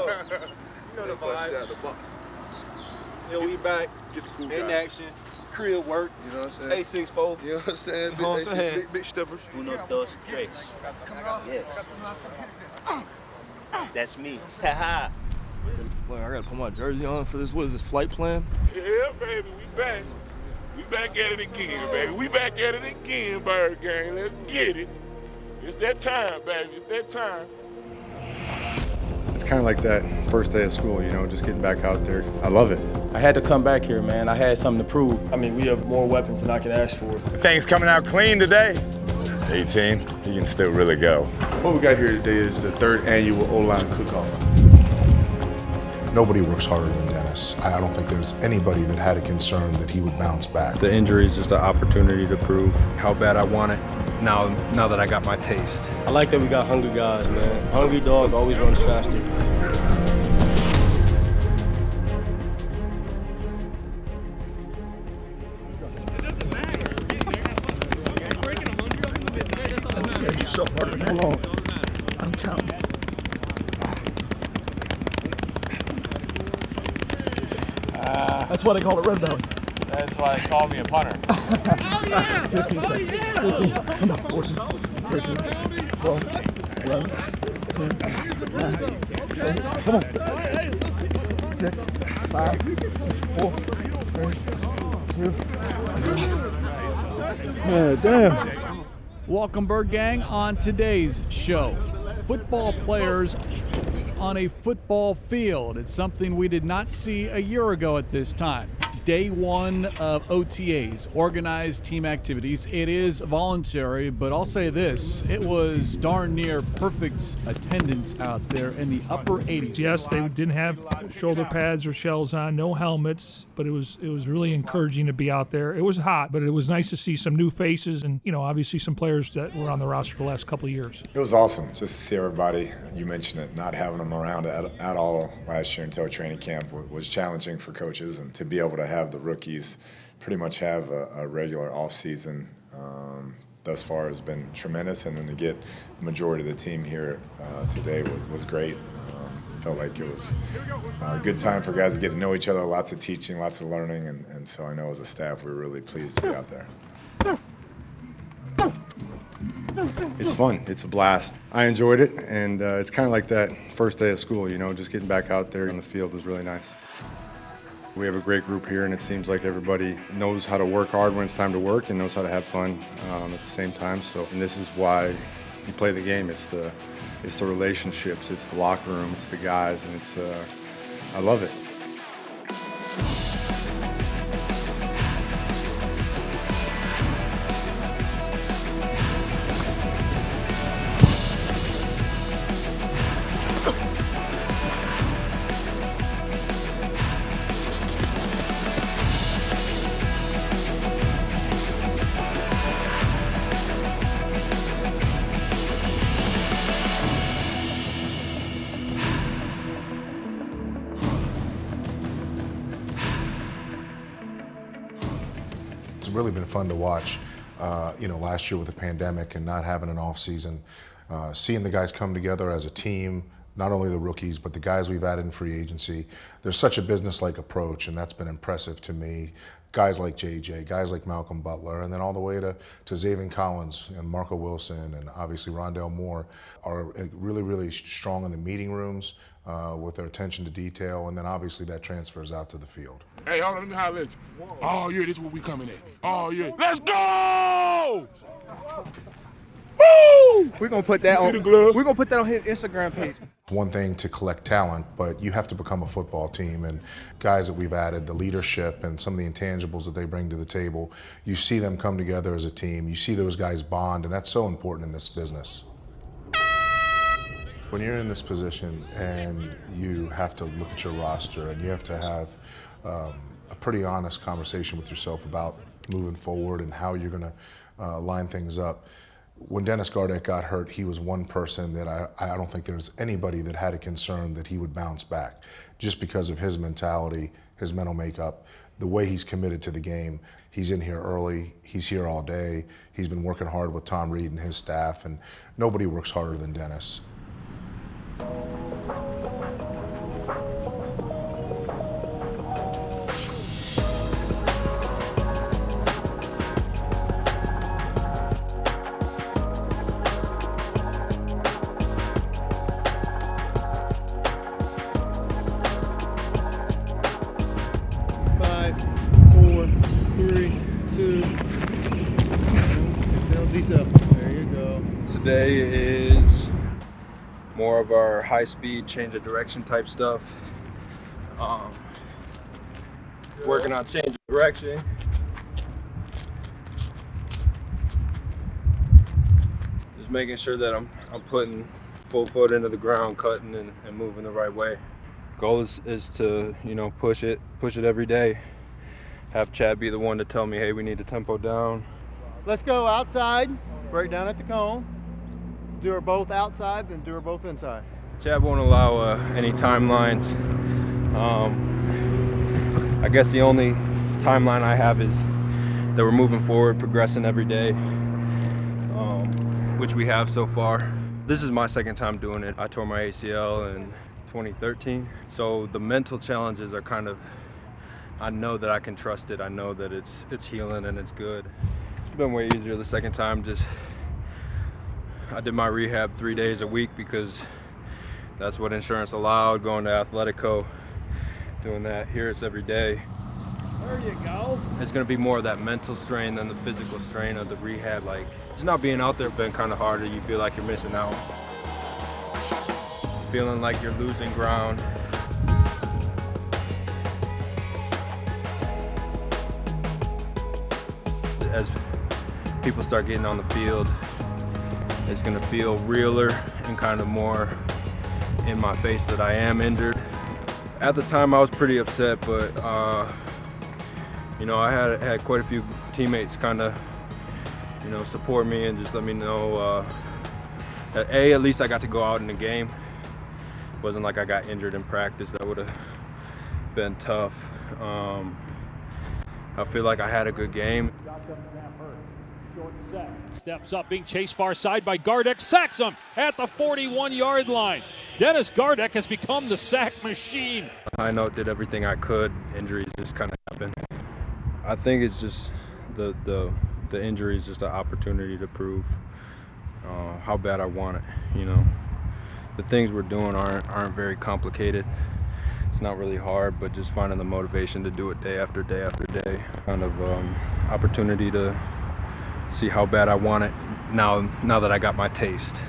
You know the vibes. The box. Yeah, we back. Get the cool in guys. action. Crib work. You know what I'm saying? A6-4. You know what I'm saying? You know what I'm saying? Big steppers. Uno, dos, tres. Yes. That's me. Haha. Boy, I gotta put my jersey on for this. What is this, flight plan? Yeah, baby, we back. We back at it again, baby. We back at it again, Bird Gang. Let's get it. It's that time, baby. It's that time. It's kind of like that first day of school, you know, just getting back out there. I love it. I had to come back here, man. I had something to prove. I mean, we have more weapons than I can ask for. Things coming out clean today. 18, he can still really go. What we got here today is the third annual O-line cook-off. Nobody works harder than Dennis. I don't think there's anybody that had a concern that he would bounce back. The injury is just an opportunity to prove how bad I want it now that I got my taste. I like that we got hungry guys, man. Hungry dog always runs faster. Hold on. I'm counting. That's why they call it red belly. That's why they call me a punter. 15 seconds. 15. Come on. 14. 13. 12. 11. 10. 9. 8. Come on. 6. 5. 4. 3. 2. Yeah, damn. Welcome, Bird Gang, on today's show. Football players on a football field. It's something we did not see a year ago at this time. Day one of OTAs, organized team activities. It is voluntary, but I'll say this, it was darn near perfect attendance out there in the upper 80s. Yes, they didn't have shoulder pads or shells on, no helmets, but it was really encouraging to be out there. It was hot, but it was nice to see some new faces and, you know, obviously some players that were on the roster the last couple of years. It was awesome just to see everybody. You mentioned it, not having them around at all last year until training camp was challenging for coaches, and to be able to have the rookies pretty much have a regular off-season thus far has been tremendous, and then to get the majority of the team here today was great. Felt like it was a good time for guys to get to know each other, lots of teaching, lots of learning, and so I know as a staff we're really pleased to be out there. It's fun. It's a blast. I enjoyed it, and it's kind of like that first day of school, you know, just getting back out there in the field was really nice. We have a great group here, and it seems like everybody knows how to work hard when it's time to work and knows how to have fun at the same time. So, and this is why you play the game. It's the relationships, it's the locker room, it's the guys, and it's I love it. It's really been fun to watch. You know, last year with the pandemic and not having an off season, seeing the guys come together as a team, not only the rookies, but the guys we've added in free agency. There's such a business-like approach, and that's been impressive to me. Guys like JJ, guys like Malcolm Butler, and then all the way to Zaven Collins and Marco Wilson and obviously Rondell Moore are really, really strong in the meeting rooms with their attention to detail, and then obviously that transfers out to the field. Hey, hold on, let me holler at you. Oh, yeah, this is where we coming at. Oh, yeah. Let's go! Woo! We're gonna put that on. We're gonna put that on his Instagram page. One thing to collect talent, but you have to become a football team. And guys that we've added, the leadership and some of the intangibles that they bring to the table, you see them come together as a team. You see those guys bond, and that's so important in this business. When you're in this position and you have to look at your roster and you have to have a pretty honest conversation with yourself about moving forward and how you're going to line things up. When Dennis Gardeck got hurt, he was one person that I don't think there's anybody that had a concern that he would bounce back, just because of his mentality, his mental makeup, the way he's committed to the game. He's in here early, he's here all day, he's been working hard with Tom Reed and his staff, and nobody works harder than Dennis. today is more of our high-speed change of direction type stuff. Working on change of direction. Just making sure that I'm putting full foot into the ground, cutting and moving the right way. Goal is to, push it every day. Have Chad be the one to tell me, hey, we need to tempo down. Let's go outside, break down at the cone, do her both outside, then do her both inside. Chad won't allow any timelines. I guess the only timeline I have is that we're moving forward, progressing every day, which we have so far. This is my second time doing it. I tore my ACL in 2013. So the mental challenges are kind of, I know that I can trust it. I know that it's healing and it's good. It's been way easier the second time. I did my rehab 3 days a week because that's what insurance allowed, going to Athletico, doing that. Here it's every day. There you go. It's gonna be more of that mental strain than the physical strain of the rehab. Like, just not being out there has been kind of harder. You feel like you're missing out. Feeling like you're losing ground. As people start getting on the field, it's gonna feel realer and kind of more in my face that I am injured. At the time I was pretty upset, but I had quite a few teammates kind of, support me and just let me know that at least I got to go out in the game. It wasn't like I got injured in practice. That would have been tough. I feel like I had a good game. Short set. Steps up, being chased far side by Gardeck. Sacks him at the 41-yard line. Dennis Gardeck has become the sack machine. I know did everything I could. Injuries just kind of happened. I think it's just the injury is just an opportunity to prove how bad I want it. The things we're doing aren't very complicated. It's not really hard, but just finding the motivation to do it day after day after day. Kind of opportunity to see how bad I want it now that I got my taste.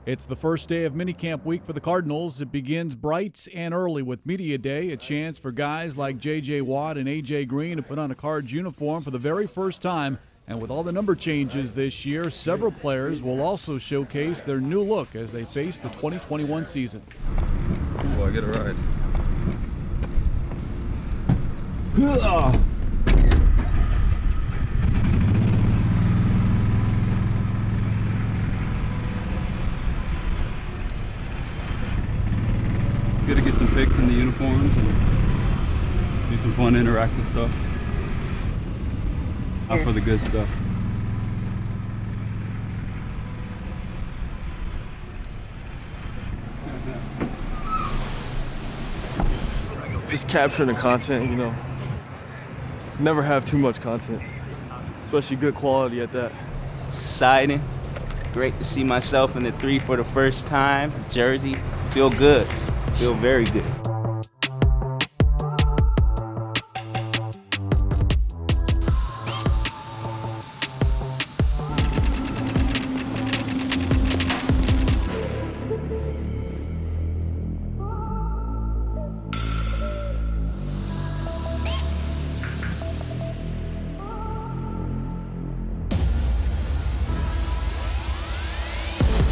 It's the first day of minicamp week for the Cardinals. It begins bright and early with Media Day, a chance for guys like J.J. Watt and A.J. Green to put on a Cards uniform for the very first time. And with all the number changes this year, several players will also showcase their new look as they face the 2021 season. Ooh, I get a ride. Good to get some pics in the uniforms and do some fun interactive stuff. Out for the good stuff. Just capturing the content, Never have too much content, especially good quality at that. Exciting. Great to see myself in the 3 for the first time. Jersey. Feel good. Feel very good.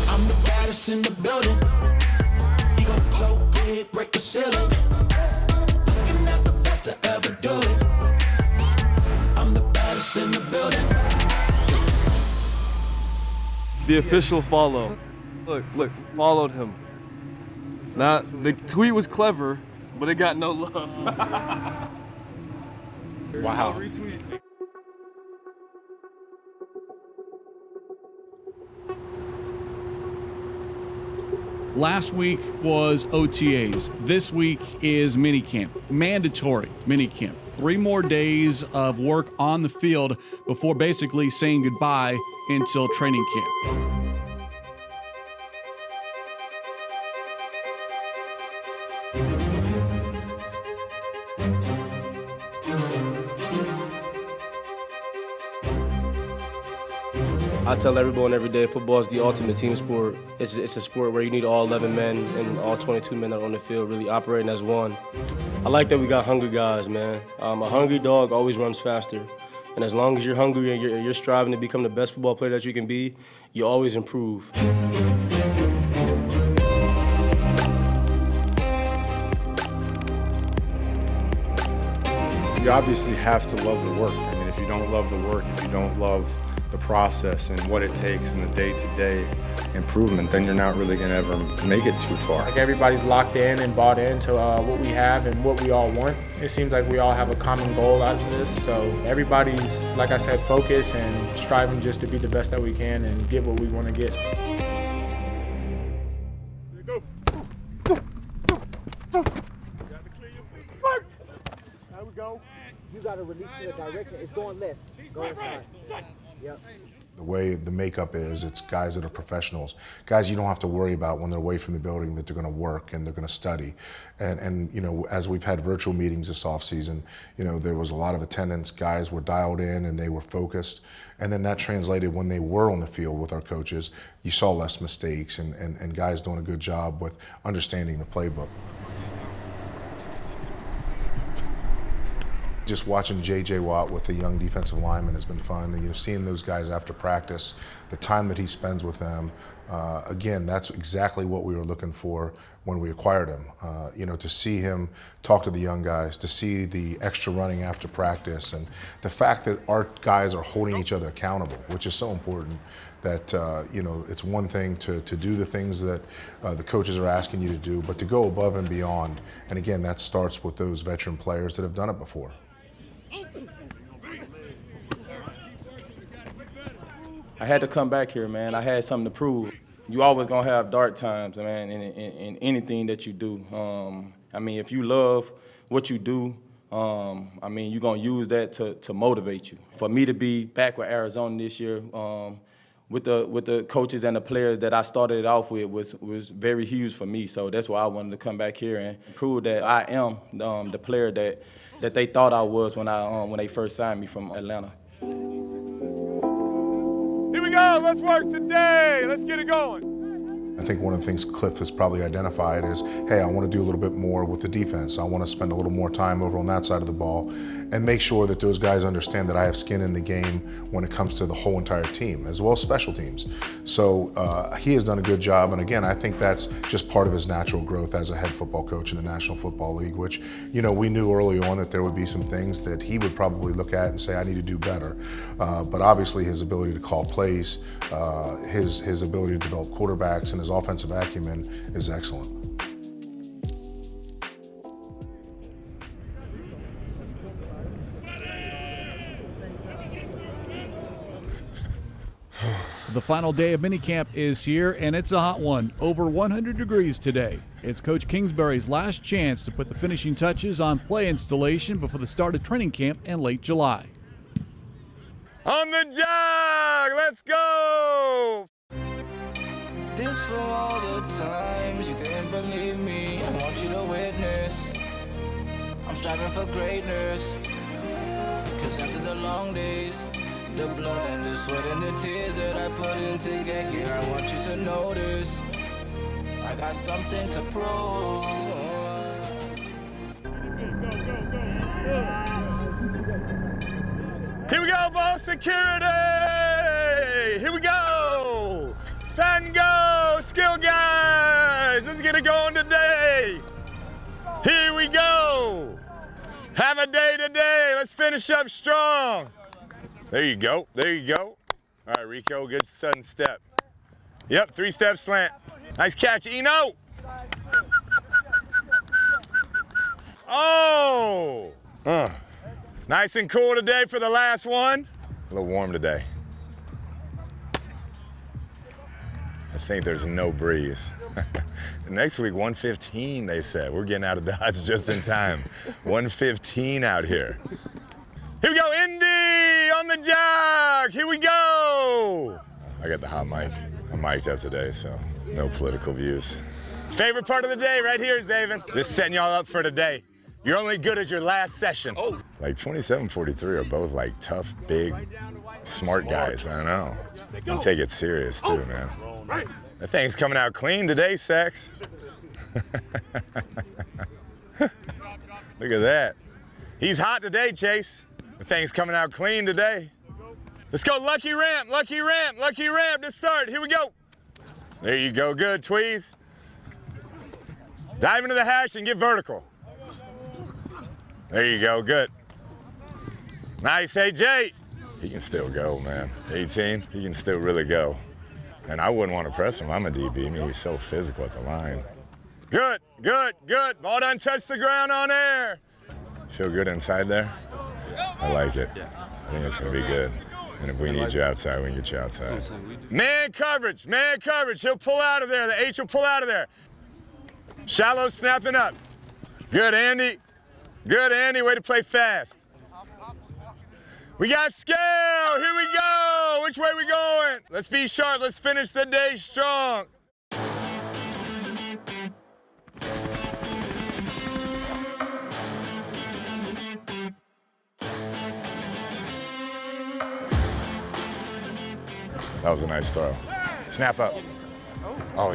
I'm the baddest in the building. Ego so big, break the ceiling. Looking at the best to ever do it. I'm the baddest in the building. The official follow. Look, followed him. Now, the tweet was clever, but it got no love. Wow. Last week was OTAs. This week is minicamp, mandatory minicamp. 3 more days of work on the field before basically saying goodbye until training camp. I tell everyone every day, football is the ultimate team sport. It's a sport where you need all 11 men and all 22 men that are on the field really operating as one. I like that we got hungry guys, man. A hungry dog always runs faster. And as long as you're hungry and you're striving to become the best football player that you can be, you always improve. You obviously have to love the work. I mean, if you don't love the work, if you don't love the process and what it takes in the day-to-day improvement, then you're not really going to ever make it too far. Like everybody's locked in and bought into what we have and what we all want. It seems like we all have a common goal out of this. So everybody's, like I said, focused and striving just to be the best that we can and get what we want to get. There we go. You got to release to the direction. It's going left. Go inside. Yep. The way the makeup is, it's guys that are professionals. Guys you don't have to worry about when they're away from the building that they're going to work and they're going to study. And you know, as we've had virtual meetings this off season, you know, there was a lot of attendance. Guys were dialed in and they were focused. And then that translated when they were on the field with our coaches. You saw less mistakes and guys doing a good job with understanding the playbook. Just watching J.J. Watt with the young defensive lineman has been fun. And, you know, seeing those guys after practice, the time that he spends with them, again, that's exactly what we were looking for when we acquired him. You know, to see him talk to the young guys, to see the extra running after practice, and the fact that our guys are holding each other accountable, which is so important. That, you know, it's one thing to do the things that the coaches are asking you to do, but to go above and beyond. And again, that starts with those veteran players that have done it before. I had to come back here, man. I had something to prove. You always gonna have dark times, man, in anything that you do. I mean, if you love what you do, I mean, you're gonna use that to motivate you. For me to be back with Arizona this year, with the coaches and the players that I started it off with was very huge for me. So that's why I wanted to come back here and prove that I am the player that they thought I was when they first signed me from Atlanta. Here we go, let's work today. Let's get it going. I think one of the things Cliff has probably identified is, hey, I want to do a little bit more with the defense. I want to spend a little more time over on that side of the ball and make sure that those guys understand that I have skin in the game when it comes to the whole entire team, as well as special teams. So he has done a good job, and again, I think that's just part of his natural growth as a head football coach in the National Football League, which, you know, we knew early on that there would be some things that he would probably look at and say, I need to do better. But obviously his ability to call plays, his ability to develop quarterbacks, and his offensive acumen is excellent. The final day of minicamp is here, and it's a hot one. Over 100 degrees today. It's Coach Kingsbury's last chance to put the finishing touches on play installation before the start of training camp in late July. On the jog, let's go! This for all the times you didn't believe me. I want you to witness. I'm striving for greatness. Cause after the long days, the blood and the sweat and the tears that I put in to get here, I want you to notice I got something to prove. Here we go, ball security! Here we go! Tango, skill guys! Let's get it going today! Here we go! Have a day today, let's finish up strong! There you go, there you go. All right, Rico, good sudden step. Yep, 3-step slant. Nice catch, Eno! Oh! Nice and cool today for the last one. A little warm today. I think there's no breeze. Next week, 115, they said. We're getting out of Dodge just in time. 115 out here. Here we go, Indy on the jog. Here we go. I got the hot mic. I'm mic'd up today, so no political views. Favorite part of the day right here, Zaven. Just setting y'all up for today. You're only good as your last session. Oh. Like 27-43 are both like tough, big, smart guys. I don't know. You take it serious too, man. That thing's coming out clean today, Sax. Look at that. He's hot today, Chase. The thing's coming out clean today. Let's go, lucky ramp, lucky ramp, lucky ramp to start. Here we go. There you go, good, Tweez. Dive into the hash and get vertical. There you go, good. Nice, AJ. He can still go, man. 18, he can still really go. And I wouldn't want to press him. I'm a DB. I mean, he's so physical at the line. Good, good, good. Ball doesn't touch the ground on air. Feel good inside there? I like it. I think it's going to be good. And if we need you outside, we can get you outside. Man coverage, man coverage. He'll pull out of there. The H will pull out of there. Shallow snapping up. Good, Andy. Good, Andy. Way to play fast. We got scale. Here we go. Which way we going? Let's be sharp. Let's finish the day strong. That was a nice throw. Snap up. Oh,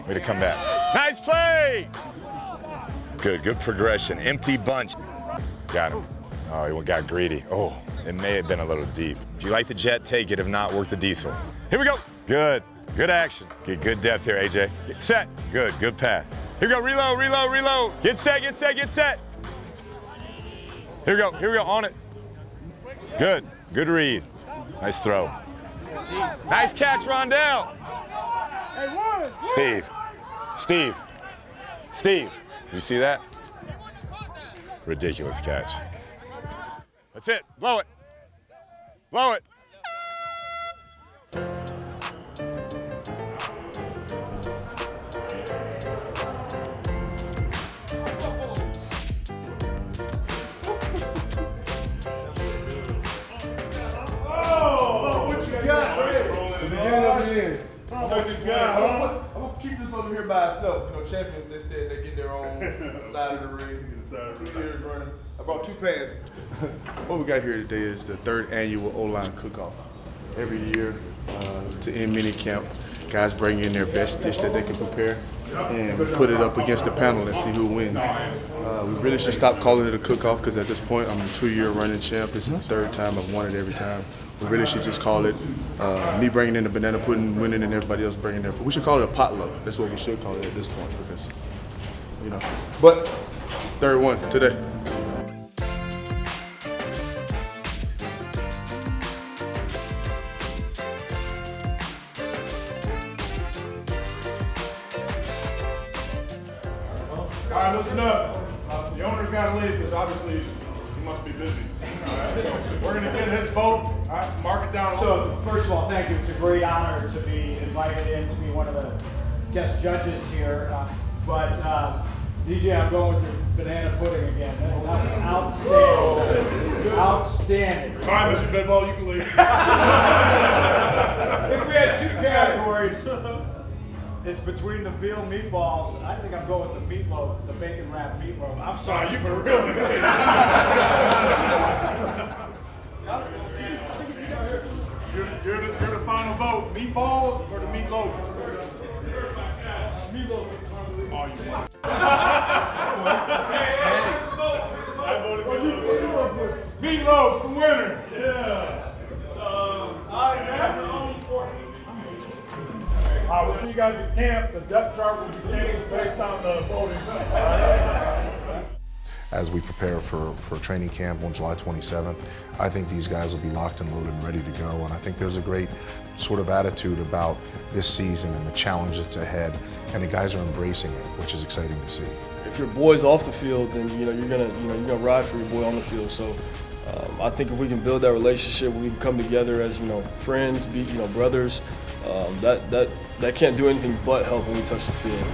way to come back. Nice play. Good, good progression. Empty bunch. Got him. Oh, he got greedy. Oh, it may have been a little deep. If you like the jet, take it. If not, work the diesel. Here we go. Good, good action. Get good depth here, AJ. Get set. Good, good path. Here we go, reload, reload, reload. Get set, get set, get set. Here we go, on it. Good, good read. Nice throw. Nice catch, Rondell. Steve, Steve, Steve. Did you see that? Ridiculous catch. That's it. Blow it. Blow it. Oh, what you got? The beginning of the end. What you got? I'm gonna keep this over here by itself. You know, champions, they get their own side of the ring. 2 years running. I brought 2 pans. What we got here today is the 3rd annual O-line cook-off. Every year to end minicamp, guys bring in their best dish that they can prepare and put it up against the panel and see who wins. We really should stop calling it a cook-off because at this point I'm a 2-year running champ. This is the 3rd time I've won it every time. We really should just call it me bringing in the banana pudding, winning, and everybody else bringing their food. We should call it a potluck. That's what we should call it at this point because, you know. But 3rd one today. All right, listen up. The owner's got to leave because obviously he must be busy. All right, so we're going to get his vote. All right, mark it down. So, first of all, thank you. It's a great honor to be invited in to be one of the guest judges here. But DJ, I'm going with the banana pudding again. That was outstanding. Outstanding. All right, Mr. Bidwell, you can leave. If we had 2 categories, it's between the veal meatballs. I think I'm going with the meatloaf, the bacon wrapped meatloaf. I'm sorry, you can really. You're the final vote. Meatballs or the meatloaf? Meatloaf. Oh, you want it. I voted meatloaf. Meatloaf, the winner. Yeah. We'll see you guys at camp. The depth chart will be changed based on the voting. As we prepare for training camp on July 27th, I think these guys will be locked and loaded and ready to go. And I think there's a great sort of attitude about this season and the challenge that's ahead. And the guys are embracing it, which is exciting to see. If your boy's off the field, then you're gonna ride for your boy on the field. So I think if we can build that relationship, we can come together as friends, be brothers. That can't do anything but help when we touch the field.